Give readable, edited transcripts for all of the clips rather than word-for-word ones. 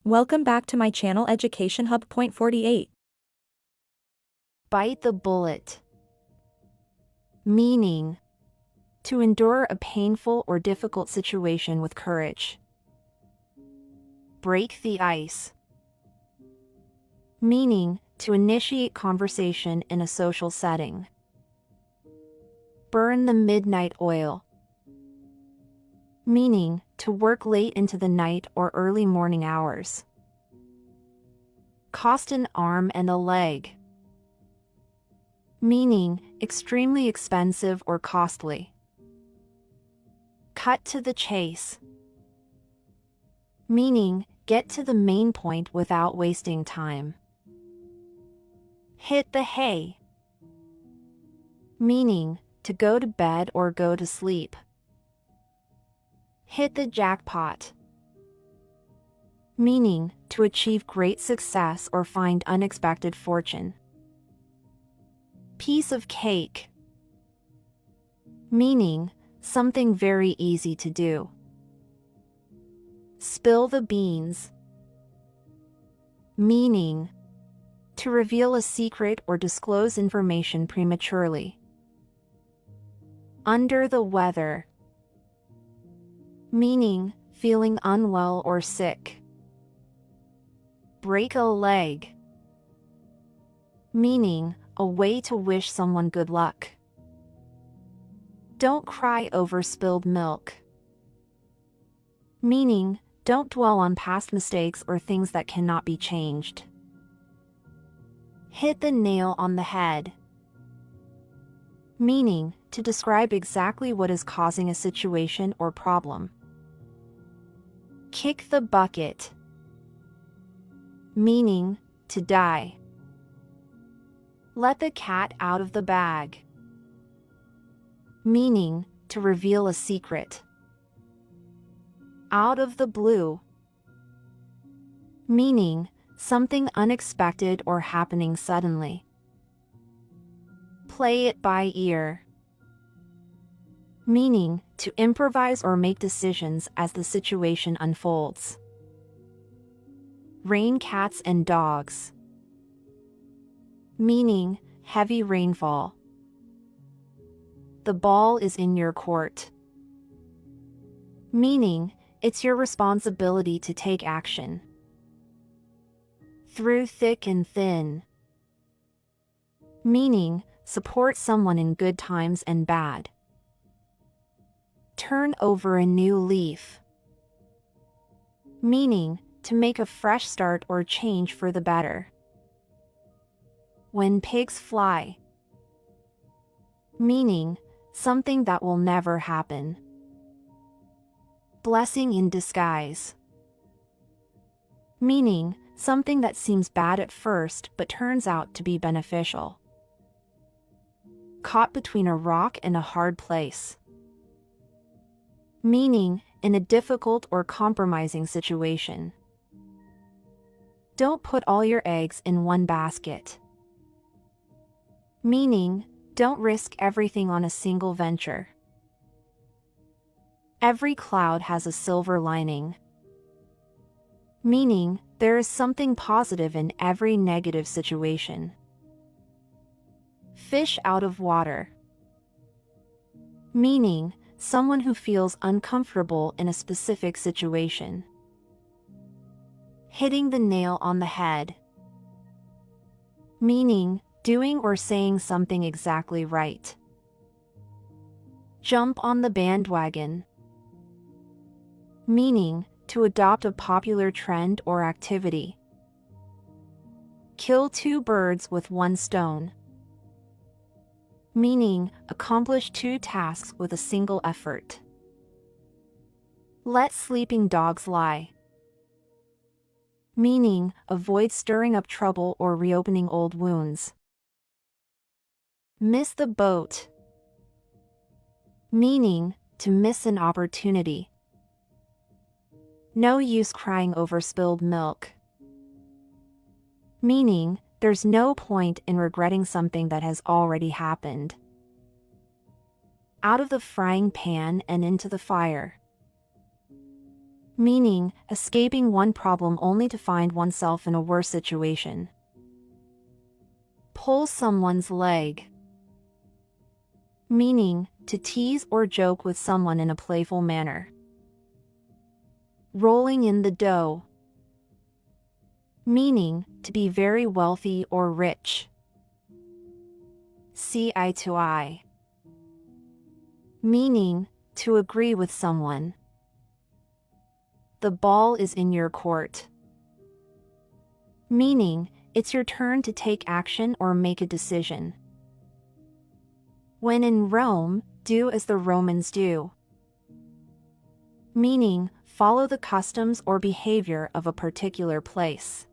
Welcome back to my channel Educationhub.48. Bite the bullet. Meaning, to endure a painful or difficult situation with courage. Break the ice. Meaning, to initiate conversation in a social setting. Burn the midnight oil. Meaning, to work late into the night or early morning hours. Cost an arm and a leg. Meaning, extremely expensive or costly. Cut to the chase. Meaning, get to the main point without wasting time. Hit the hay. Meaning, to go to bed or go to sleep. Hit the jackpot. Meaning, to achieve great success or find unexpected fortune. Piece of cake. Meaning, something very easy to do. Spill the beans. Meaning, to reveal a secret or disclose information prematurely. Under the weather. Meaning, feeling unwell or sick. Break a leg. Meaning, a way to wish someone good luck. Don't cry over spilled milk. Meaning, don't dwell on past mistakes or things that cannot be changed. Hit the nail on the head. Meaning, to describe exactly what is causing a situation or problem. Kick the bucket. Meaning, to die. Let the cat out of the bag. Meaning, to reveal a secret. Out of the blue. Meaning, something unexpected or happening suddenly. Play it by ear. Meaning, to improvise or make decisions as the situation unfolds. Rain cats and dogs. Meaning, heavy rainfall. The ball is in your court. Meaning, it's your responsibility to take action. Through thick and thin. Meaning, support someone in good times and bad. Turn over a new leaf. Meaning, to make a fresh start or change for the better. When pigs fly. Meaning, something that will never happen. Blessing in disguise. Meaning, something that seems bad at first but turns out to be beneficial. Caught between a rock and a hard place. Meaning, in a difficult or compromising situation. Don't put all your eggs in one basket. Meaning, don't risk everything on a single venture. Every cloud has a silver lining. Meaning, there is something positive in every negative situation. Fish out of water. Meaning, someone who feels uncomfortable in a specific situation. Hitting the nail on the head. Meaning, doing or saying something exactly right. Jump on the bandwagon. Meaning, to adopt a popular trend or activity. Kill two birds with one stone. Meaning, accomplish two tasks with a single effort. Let sleeping dogs lie. Meaning, avoid stirring up trouble or reopening old wounds. Miss the boat. Meaning, to miss an opportunity. No use crying over spilled milk. Meaning, there's no point in regretting something that has already happened. Out of the frying pan and into the fire. meaning escaping one problem only to find oneself in a worse situation. Pull someone's leg, meaning to tease or joke with someone in a playful manner. Rolling in the dough, meaning to be very wealthy or rich. See eye to eye, meaning to agree with someone. The ball is in your court, meaning it's your turn to take action or make a decision. When in Rome, do as the Romans do, meaning follow the customs or behavior of a particular place.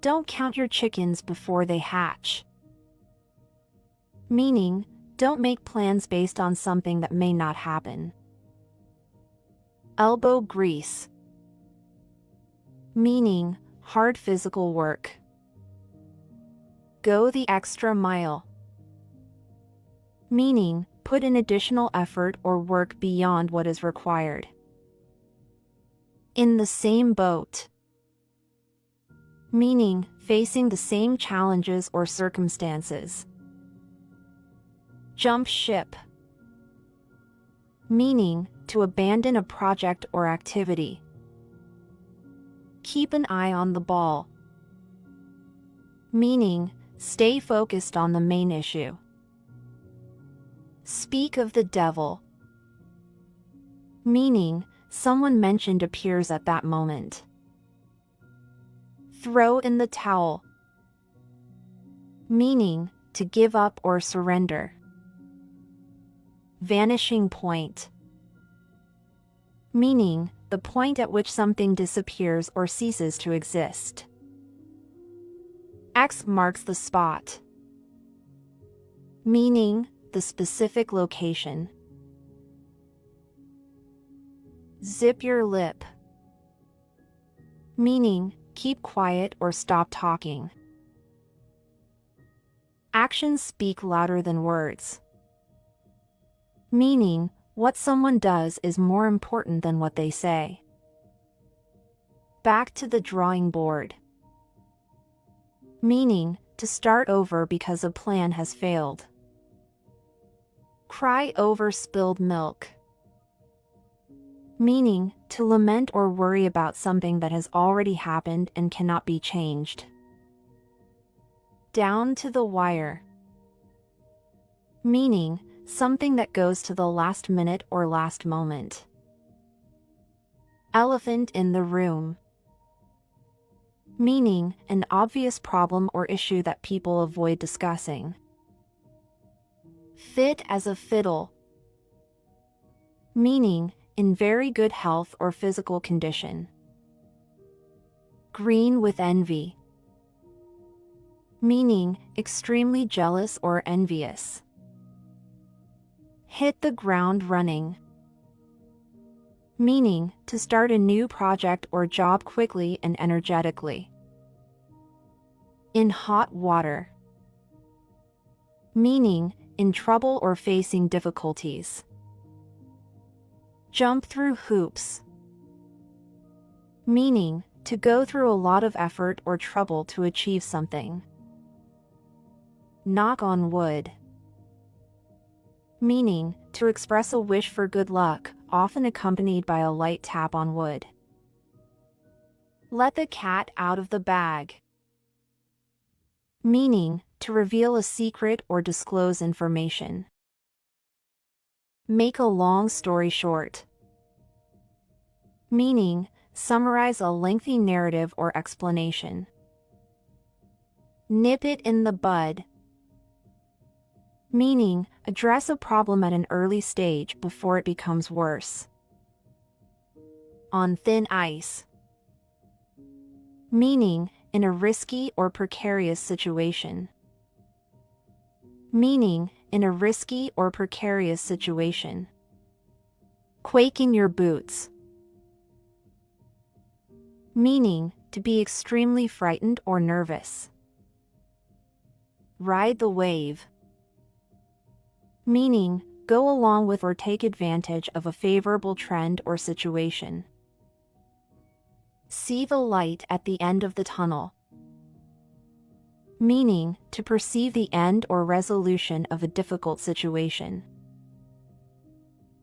Don't count your chickens before they hatch, meaning don't make plans based on something that may not happen. Elbow grease, meaning hard physical work. Go the extra mile, meaning put in additional effort or work beyond what is required. In the same boat, meaning facing the same challenges or circumstances. Jump ship, meaning to abandon a project or activity. Keep an eye on the ball, meaning stay focused on the main issue. Speak of the devil, meaning someone mentioned appears at that moment. Throw in the towel, meaning to give up or surrender. Vanishing point, meaning the point at which something disappears or ceases to exist. X marks the spot, meaning the specific location. Zip your lip, meaning keep quiet or stop talking. Actions speak louder than words, meaning what someone does is more important than what they say. Back to the drawing board, meaning to start over because a plan has failed. Cry over spilled milk, meaning to lament or worry about something that has already happened and cannot be changed. Down to the wire, meaning something that goes to the last minute or last moment. Elephant in the room, meaning an obvious problem or issue that people avoid discussing. Fit as a fiddle, meaning in very good health or physical condition. Green with envy, meaning extremely jealous or envious. Hit the ground running, meaning to start a new project or job quickly and energetically. In hot water, meaning in trouble or facing difficulties. Jump through hoops, meaning to go through a lot of effort or trouble to achieve something. Knock on wood, meaning to express a wish for good luck, often accompanied by a light tap on wood. Let the cat out of the bag, meaning to reveal a secret or disclose information. Make a long story short, meaning summarize a lengthy narrative or explanation. Nip it in the bud, meaning address a problem at an early stage before it becomes worse. On thin ice, meaning in a risky or precarious situation. Meaning in a risky or precarious situation. Quake in your boots, meaning to be extremely frightened or nervous. Ride the wave, meaning go along with or take advantage of a favorable trend or situation. See the light at the end of the tunnel. Meaning, to perceive the end or resolution of a difficult situation.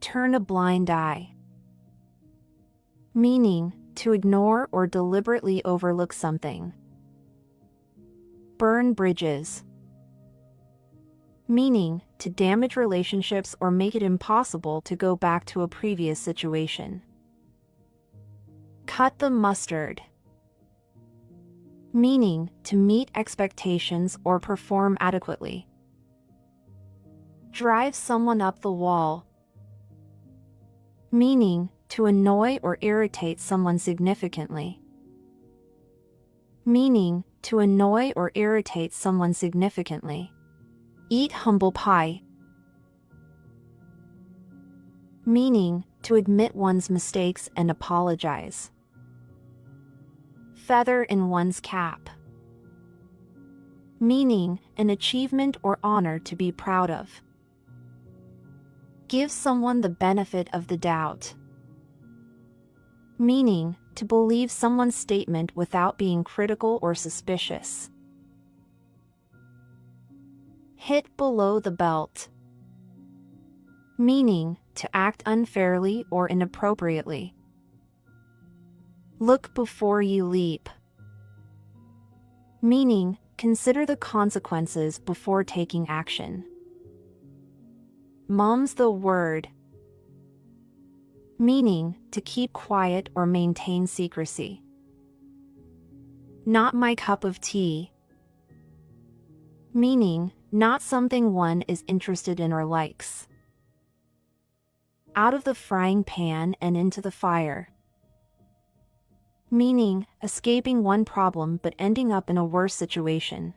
Turn a blind eye. Meaning, to ignore or deliberately overlook something. Burn bridges. Meaning, to damage relationships or make it impossible to go back to a previous situation. Cut the mustard. Meaning, to meet expectations or perform adequately. Drive someone up the wall. Meaning, to annoy or irritate someone significantly. Meaning, to annoy or irritate someone significantly. Eat humble pie. Meaning, to admit one's mistakes and apologize. Feather in one's cap. Meaning, an achievement or honor to be proud of. Give someone the benefit of the doubt. Meaning, to believe someone's statement without being critical or suspicious. Hit below the belt. Meaning, to act unfairly or inappropriately. Look before you leap. Meaning, consider the consequences before taking action. Mum's the word. Meaning, to keep quiet or maintain secrecy. Not my cup of tea. Meaning, not something one is interested in or likes. Out of the frying pan and into the fire. Meaning, escaping one problem but ending up in a worse situation.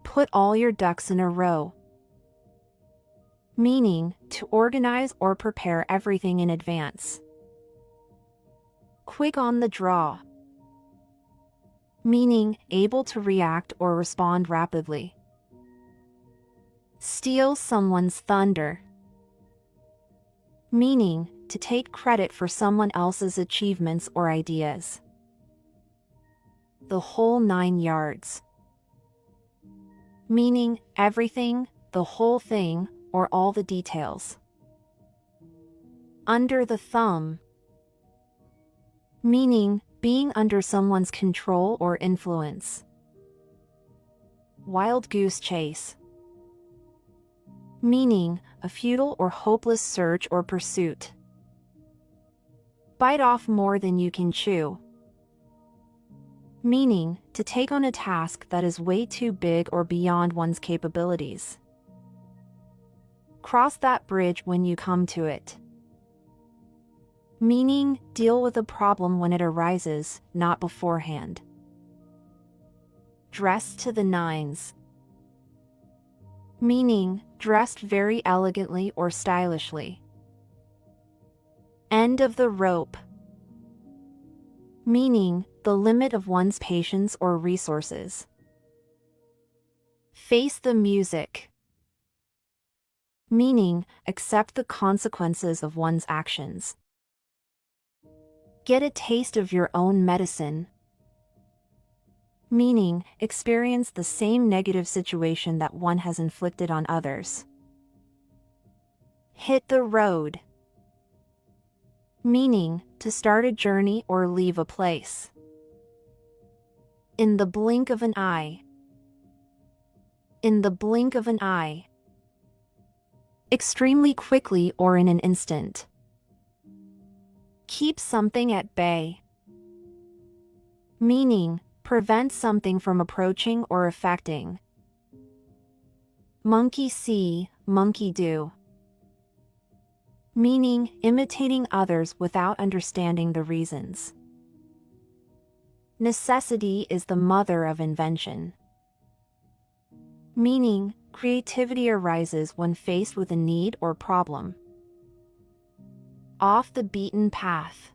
Put all your ducks in a row. Meaning, to organize or prepare everything in advance. Quick on the draw. Meaning, able to react or respond rapidly. Steal someone's thunder. Meaning, to take credit for someone else's achievements or ideas. The whole 9 yards. Meaning, everything, the whole thing, or all the details. Under the thumb. Meaning, being under someone's control or influence. Wild goose chase. Meaning, a futile or hopeless search or pursuit. Bite off more than you can chew. Meaning, to take on a task that is way too big or beyond one's capabilities. Cross that bridge when you come to it. Meaning, deal with a problem when it arises, not beforehand. Dress to the nines. Meaning, dressed very elegantly or stylishly. End of the rope. Meaning, the limit of one's patience or resources. Face the music. Meaning, accept the consequences of one's actions. Get a taste of your own medicine. Meaning, experience the same negative situation that one has inflicted on others. Hit the road. Meaning, to start a journey or leave a place. In the blink of an eye. In the blink of an eye. Extremely quickly or in an instant. Keep something at bay. Meaning, prevent something from approaching or affecting. Monkey see, monkey do. Meaning, imitating others without understanding the reasons. Necessity is the mother of invention. Meaning, creativity arises when faced with a need or problem. Off the beaten path.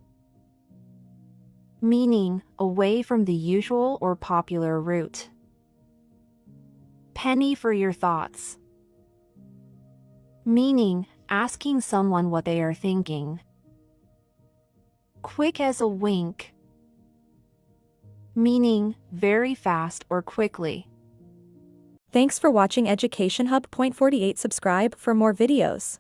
Meaning, away from the usual or popular route. Penny for your thoughts. meaning asking someone what they are thinking. Quick as a wink, meaning very fast or quickly. Thanks for watching Education Hub.48. Subscribe for more videos.